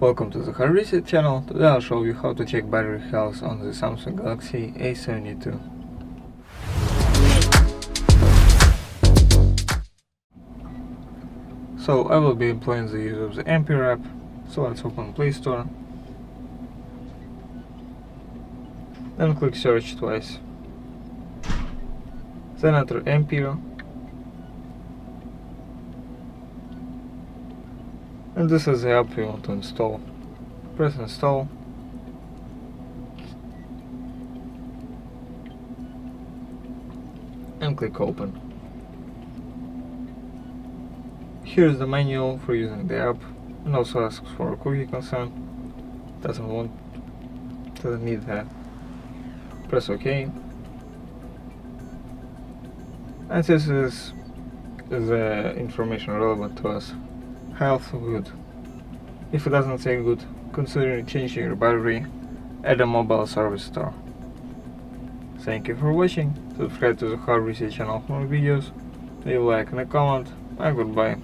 Welcome to the Hard Reset channel. Today I'll show you how to check battery health on the Samsung Galaxy A72. So I will be employing the use of the Ampere app. So let's open Play Store. Then click search twice. Then enter Ampere. And this is the app you want to install. Press install. And click open. Here is the manual for using the app, and also asks for a cookie consent. Doesn't need that. Press OK. And this is the information relevant to us. Health good. If it doesn't say good, consider changing your battery at a mobile service store. Thank you for watching. Subscribe to the Hard Reset channel for more videos. Leave a like and a comment, and goodbye.